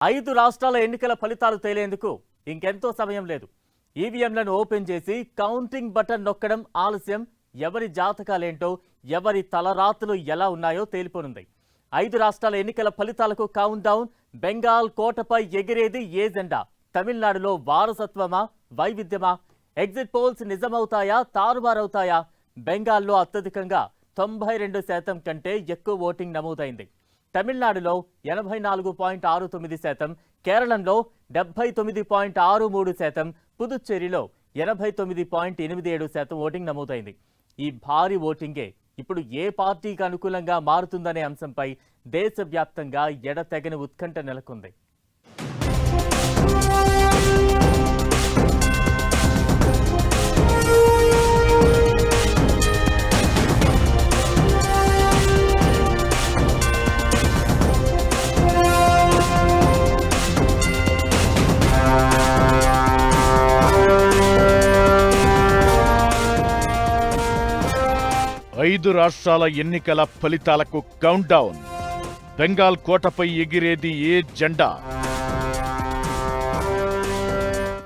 5 రాష్ట్రాల ఎన్నికల ఫలితాలు తేలేందుకు ఇంకెంతో సమయం లేదు. ఈవీఎంలను ఓపెన్ చేసి కౌంటింగ్ బటన్ నొక్కడం ఆలస్యం. ఎవరి జాతకాలేంటో, ఎవరి తలరాతలు ఎలా ఉన్నాయో తేలిపోనుంది. 5 రాష్ట్రాల ఎన్నికల ఫలితాలకు కౌంట్ డౌన్. బెంగాల్ కోటపై ఎగిరేది ఏ జెండా? తమిళనాడులో వారసత్వమా, వైవిధ్యమా? Exit polls నిజమవుతాయా, తారుమారవుతాయా? బెంగాల్లో అత్యధికంగా 92% కంటే ఎక్కువ ఓటింగ్ నమోదైంది. తమిళనాడులో 84.69%, కేరళంలో 79.63%, పుదుచ్చేరిలో 89.87% ఓటింగ్ నమోదైంది. ఈ భారీ ఓటింగే ఇప్పుడు ఏ పార్టీకి అనుకూలంగా మారుతుందనే అంశంపై దేశవ్యాప్తంగా ఎడతెగని ఉత్కంఠ నెలకొంది. ఐదు రాష్ట్రాల ఎన్నికల ఫలితాలకు కౌంట్ డౌన్. బెంగాల్ కోటపై ఎగిరేది ఏ జెండా?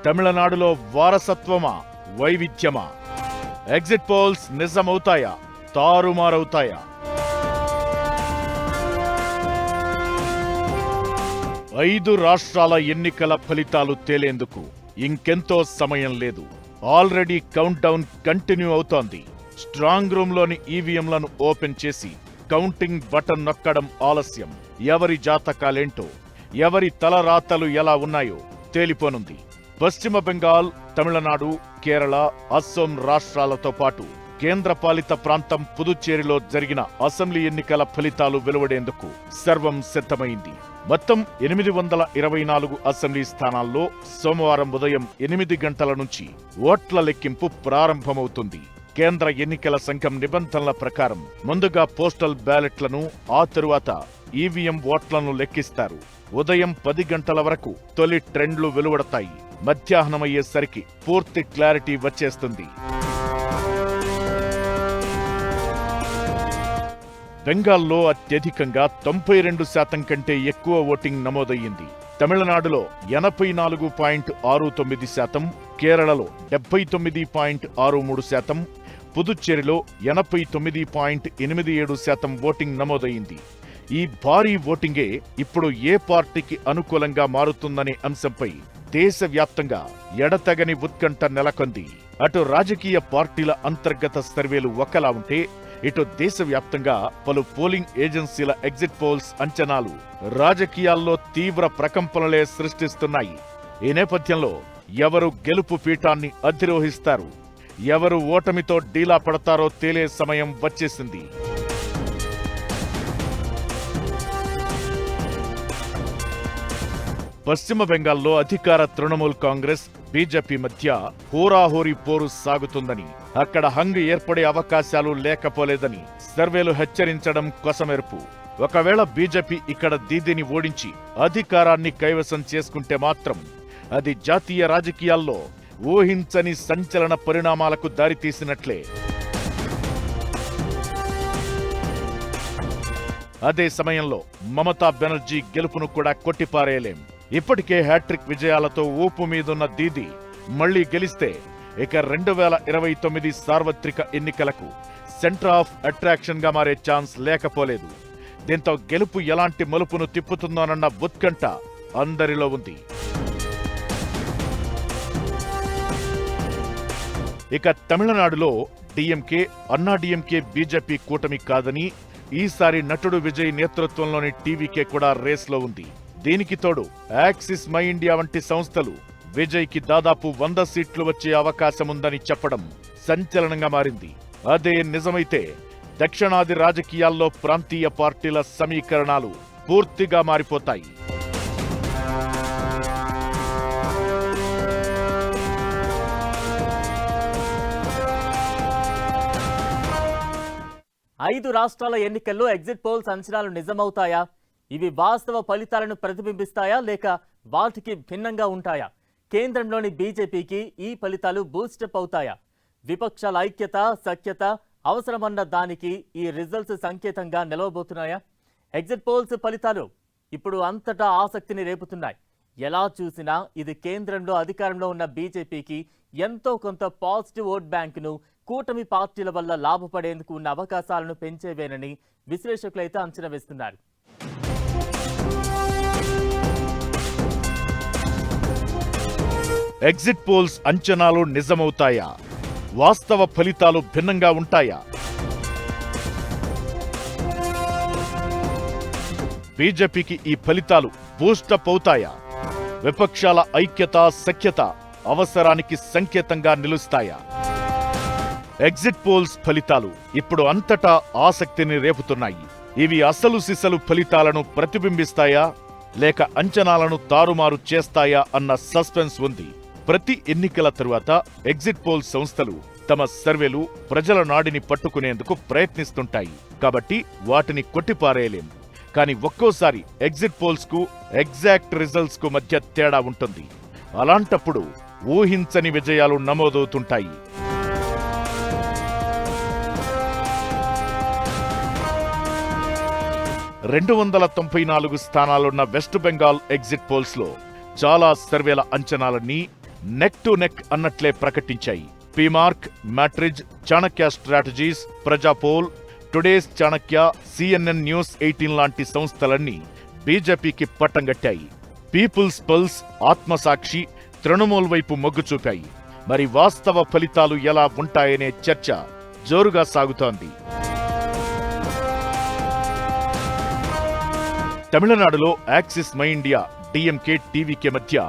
తమిళనాడులో వారసత్వమా, వైవిధ్యమా? Exit polls నిజమవుతాయా, తారుమారవుతాయా? ఐదు రాష్ట్రాల ఎన్నికల ఫలితాలు తేలేందుకు ఇంకెంతో సమయం లేదు. ఆల్రెడీ కౌంట్ డౌన్ కంటిన్యూ అవుతోంది. స్ట్రాంగ్ రూమ్లోని ఈవీఎంలను ఓపెన్ చేసి కౌంటింగ్ బటన్ నొక్కడం ఆలస్యం. ఎవరి జాతకాలేంటో, ఎవరి తలరాతలు ఎలా ఉన్నాయో తేలిపోనుంది. పశ్చిమ బెంగాల్, తమిళనాడు, కేరళ, అస్సోం రాష్ట్రాలతో పాటు కేంద్రపాలిత ప్రాంతం పుదుచ్చేరిలో జరిగిన అసెంబ్లీ ఎన్నికల ఫలితాలు వెలువడేందుకు సర్వం సిద్ధమైంది. మొత్తం 824 అసెంబ్లీ స్థానాల్లో సోమవారం ఉదయం 8 గంటల నుంచి ఓట్ల లెక్కింపు ప్రారంభమవుతుంది. కేంద్ర ఎన్నికల సంఘం నిబంధనల ప్రకారం ముందుగా పోస్టల్ బ్యాలెట్లను, ఆ తరువాత ఈవీఎం ఓట్లను లెక్కిస్తారు. ఉదయం 10 గంటల వరకు తొలి ట్రెండ్లు వెలువడతాయి. మధ్యాహ్నమయ్యేసరికి పూర్తి క్లారిటీ వచ్చేస్తుంది. బెంగాల్లో అత్యధికంగా 92% కంటే ఎక్కువ ఓటింగ్ నమోదయ్యింది. తమిళనాడులో 84.69%, కేరళలో 79.63%, పుదుచ్చేరిలో 89.87% ఓటింగ్ నమోదయ్యింది. ఈ భారీ ఓటింగే ఇప్పుడు ఏ పార్టీకి అనుకూలంగా మారుతుందనే అంశంపై దేశవ్యాప్తంగా ఎడతెగని ఉత్కంఠ నెలకొంది. అటు రాజకీయ పార్టీల అంతర్గత సర్వేలు ఒకలా ఉంటే, ఇటు దేశవ్యాప్తంగా పలు పోలింగ్ ఏజెన్సీల ఎగ్జిట్ పోల్స్ అంచనాలు రాజకీయాల్లో తీవ్ర ప్రకంపనలే సృష్టిస్తున్నాయి. ఈ నేపథ్యంలో ఎవరు గెలుపు పీఠాన్ని అధిరోహిస్తారు, ఎవరు ఓటమితో డీలా పడతారో తేలే సమయం వచ్చేసింది. పశ్చిమ బెంగాల్లో అధికార తృణమూల్ కాంగ్రెస్, బీజేపీ మధ్య హోరాహోరీ పోరు సాగుతుందని, అక్కడ హంగ్ ఏర్పడే అవకాశాలు లేకపోలేదని సర్వేలు హెచ్చరించడం కొసమెరుపు. ఒకవేళ బీజేపీ ఇక్కడ దీదీని ఓడించి అధికారాన్ని కైవసం చేసుకుంటే మాత్రం అది జాతీయ రాజకీయాల్లో ఊహించని సంచలన పరిణామాలకు దారితీసినట్లే. అదే సమయంలో మమతా బెనర్జీ గెలుపును కూడా కొట్టిపారేయలేం. ఇప్పటికే హ్యాట్రిక్ విజయాలతో ఊపు మీదున్న దీదీ మళ్లీ గెలిస్తే ఇక 2029 సార్వత్రిక ఎన్నికలకు సెంటర్ ఆఫ్ అట్రాక్షన్ గా మారే ఛాన్స్ లేకపోలేదు. దీంతో గెలుపు ఎలాంటి మలుపును తిప్పుతుందోనన్న ఉత్కంఠ అందరిలో ఉంది. ఇక తమిళనాడులో డిఎంకే, అన్నాడీఎంకే బీజేపీ కూటమి కాదని ఈసారి నటుడు విజయ్ నేతృత్వంలోని టీవీకే కూడా రేస్లో ఉంది. దీనికి తోడు యాక్సిస్ మై ఇండియా వంటి సంస్థలు విజయ్కి దాదాపు 100 సీట్లు వచ్చే అవకాశముందని చెప్పడం సంచలనంగా మారింది. అదే నిజమైతే దక్షిణాది రాజకీయాల్లో ప్రాంతీయ పార్టీల సమీకరణాలు పూర్తిగా మారిపోతాయి. ఐదు రాష్ట్రాల ఎన్నికల్లో ఎగ్జిట్ పోల్స్ అంచనాలు నిజమవుతాయా? ఇవి వాస్తవ ఫలితాలను ప్రతిబింబిస్తాయా, లేక వాటికి భిన్నంగా ఉంటాయా? కేంద్రంలోని బీజేపీకి ఈ ఫలితాలు బూస్టప్ అవుతాయా? విపక్షాల ఐక్యత, సఖ్యత అవసరమన్న దానికి ఈ రిజల్ట్స్ సంకేతంగా నిలవబోతున్నాయా? ఎగ్జిట్ పోల్స్ ఫలితాలు ఇప్పుడు అంతటా ఆసక్తిని రేపుతున్నాయి. ఎలా చూసినా ఇది కేంద్రంలో అధికారంలో ఉన్న బీజేపీకి ఎంతో కొంత పాజిటివ్ ఓట్ బ్యాంకును కూటమి పార్టీల వల్ల లాభపడేందుకు ఉన్న అవకాశాలను పెంచేవేనని విశ్లేషకులైతే అంచనా వేస్తున్నారు. ఎగ్జిట్ పోల్స్ అంచనాలు నిజమవుతాయా? వాస్తవ ఫలితాలు భిన్నంగా ఉంటాయా? బీజేపీకి ఈ ఫలితాలు బూస్టప్ అవుతాయా? విపక్షాల ఐక్యత సఖ్యత అవసరానికి సంకేతంగా నిలుస్తాయా? ఎగ్జిట్ పోల్స్ ఫలితాలు ఇప్పుడు అంతటా ఆసక్తిని రేపుతున్నాయి. ఇవి అసలు సిసలు ఫలితాలను ప్రతిబింబిస్తాయా లేక అంచనాలను తారుమారు చేస్తాయా అన్న సస్పెన్స్ ఉంది. ప్రతి ఎన్నికల తరువాత ఎగ్జిట్ పోల్ సంస్థలు తమ సర్వేలు ప్రజల నాడిని పట్టుకునేందుకు ప్రయత్నిస్తుంటాయి. కాబట్టి వాటిని కొట్టిపారేయలేం. కానీ ఒక్కోసారి ఎగ్జిట్ పోల్స్ కు ఎగ్జాక్ట్ రిజల్ట్స్ కు మధ్య తేడా ఉంటుంది. అలాంటప్పుడు ఊహించని విజయాలు నమోదవుతుంటాయి. రెండు 294 స్థానాలున్న వెస్ట్ బెంగాల్ ఎగ్జిట్ పోల్స్ లో చాలా సర్వేల అంచనాలన్నీ నెక్ టు నెక్ అన్నట్లే ప్రకటించాయి. PMARQ, Matrize, Chanakya strategies, Prajapoll, today's Chanakya, CNN news 18 లాంటి సంస్థలన్నీ బీజేపీకి పట్టంగట్టాయి. పీపుల్స్ పల్స్, ఆత్మసాక్షి, తృణమూల్ వైపు మొగ్గు చూపాయి. మరి వాస్తవ ఫలితాలు ఎలా ఉంటాయనే చర్చ జోరుగా సాగుతోంది. తమిళనాడులో axis my India, DMK, TVK మధ్య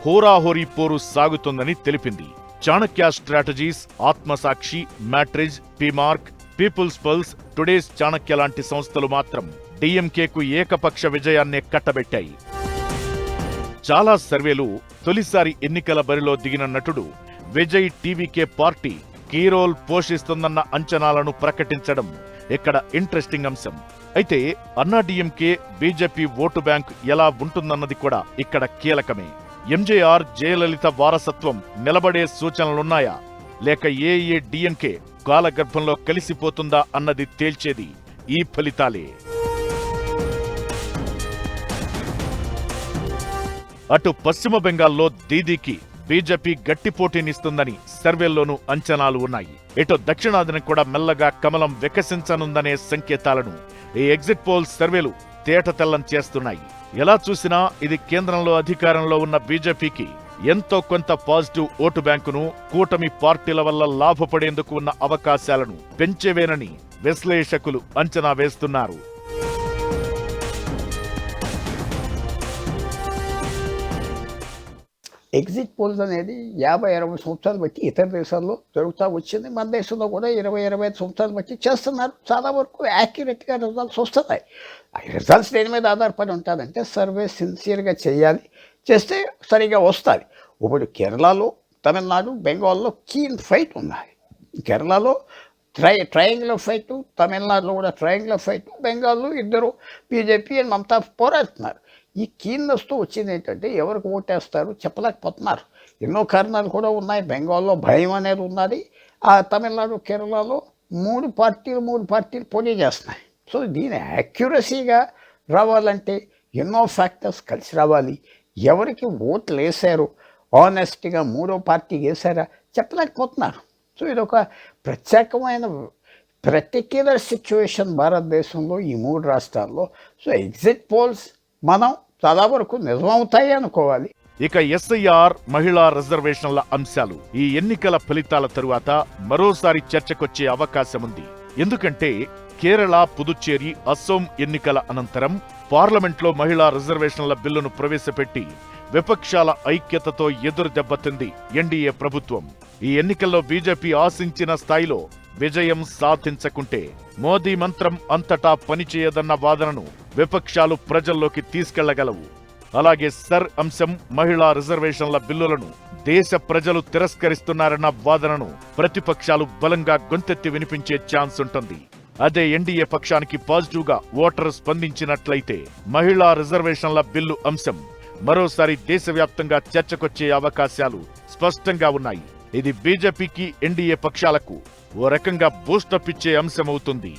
హోరాహోరీ పోరు సాగుతోందని తెలిపింది. Chanakya strategies, Aatmasakshi, Matrize, PMARQ, people's pulse, today's Chanakya లాంటి సంస్థలు మాత్రం DMKకు ఏకపక్ష విజయాన్నే కట్టబెట్టాయి. చాలా సర్వేలు తొలిసారి ఎన్నికల బరిలో దిగిన నటుడు Vijay TVK party key role పోషిస్తుందన్న అంచనాలను ప్రకటించడం ఇక్కడ ఇంట్రెస్టింగ్ అంశం. అయితే అన్నా DMK, బీజేపీ ఓటు బ్యాంక్ ఎలా ఉంటుందన్నది కూడా ఇక్కడ కీలకమే. MJR, జయలలిత వారసత్వం నిలబడే సూచనలున్నాయా లేక AADMK కాలగర్భంలో కలిసిపోతుందా అన్నది తేల్చేది ఈ ఫలితాలే. అటు పశ్చిమ బెంగాల్లో దీదీకి బీజేపీ గట్టి పోటీనిస్తుందని సర్వేల్లోనూ అంచనాలు ఉన్నాయి. ఇటు దక్షిణాదిన కూడా మెల్లగా కమలం వికసించనుందనే సంకేతాలను ఈ ఎగ్జిట్ పోల్ సర్వేలు తేటతెల్లం చేస్తున్నాయి. ఎలా చూసినా ఇది కేంద్రంలో అధికారంలో ఉన్న బీజేపీకి ఎంతో కొంత పాజిటివ్ ఓటు బ్యాంకును కూటమి పార్టీల వల్ల లాభపడేందుకు ఉన్న అవకాశాలను పెంచేవేనని విశ్లేషకులు అంచనా వేస్తున్నారు. ఎగ్జిట్ పోల్స్ అనేది 50-60 సంవత్సరాలు బట్టి ఇతర దేశాల్లో జరుగుతూ వచ్చింది. మన దేశంలో కూడా 20-25 సంవత్సరాలు బట్టి చేస్తున్నారు. చాలా వరకు యాక్యురేట్గా రిజల్ట్స్ వస్తున్నాయి. ఆ రిజల్ట్స్ దేని మీద ఆధారపడి ఉంటుందంటే సర్వే సిన్సియర్గా చేయాలి, చేస్తే సరిగా వస్తుంది. ఇప్పుడు కేరళలో, తమిళనాడు, బెంగాల్లో కీన్ ఫైట్ ఉన్నాయి. కేరళలో ట్రయాంగులర్ ఫైట్, తమిళనాడులో కూడా ట్రయాంగులర్ ఫైట్, బెంగాల్లో ఇద్దరు బీజేపీ అండ్ మమతా పోరాడుతున్నారు. ఈ కీన్నెస్తో వచ్చింది ఏంటంటే ఎవరికి ఓటేస్తారు చెప్పలేకపోతున్నారు. ఎన్నో కారణాలు కూడా ఉన్నాయి. బెంగాల్లో భయం అనేది ఉన్నది. ఆ తమిళనాడు, కేరళలో మూడు పార్టీలు పోటీ చేస్తున్నాయి. సో దీని యాక్యురసీగా రావాలంటే ఎన్నో ఫ్యాక్టర్స్ కలిసి రావాలి. ఎవరికి ఓట్లు వేశారు, ఆనెస్ట్గా మూడో పార్టీకి వేశారా చెప్పలేకపోతున్నారు. సో ఇదొక ప్రత్యేకమైన పర్టిక్యులర్ సిచ్యువేషన్ భారతదేశంలో ఈ మూడు రాష్ట్రాల్లో. సో ఎగ్జిట్ పోల్స్ మనం చాలా వరకు నిజమవుతాయి అనుకోవాలి. ఇక SIR, మహిళా రిజర్వేషన్ల అంశాలు ఈ ఎన్నికల ఫలితాల తరువాత మరోసారి చర్చకొచ్చే అవకాశముంది. ఎందుకంటే కేరళ, పుదుచ్చేరి, అస్సోం ఎన్నికల అనంతరం పార్లమెంట్లో మహిళా రిజర్వేషన్ల బిల్లును ప్రవేశపెట్టి విపక్షాల ఐక్యతతో ఎదురు దెబ్బతింది NDA ప్రభుత్వం. ఈ ఎన్నికల్లో బీజేపీ ఆశించిన స్థాయిలో విజయం సాధించకుంటే మోదీ మంత్రం అంతటా పనిచేయదన్న వాదనను విపక్షాలు ప్రజల్లోకి తీసుకెళ్లగలవు. అలాగే సర్ అంశం, మహిళా రిజర్వేషన్ల బిల్లులను దేశ ప్రజలు తిరస్కరిస్తున్నారన్న వాదనను ప్రతిపక్షాలు బలంగా గొంతెత్తి వినిపించే ఛాన్స్ ఉంటుంది. అదే NDA పక్షానికి పాజిటివ్ గా ఓటరు స్పందించినట్లయితే మహిళా రిజర్వేషన్ల బిల్లు అంశం మరోసారి దేశవ్యాప్తంగా చర్చకొచ్చే అవకాశాలు స్పష్టంగా ఉన్నాయి. ఇది బీజేపీకి, NDA పక్షాలకు ఓ రకంగా బూస్టప్ ఇచ్చే అంశమవుతుంది.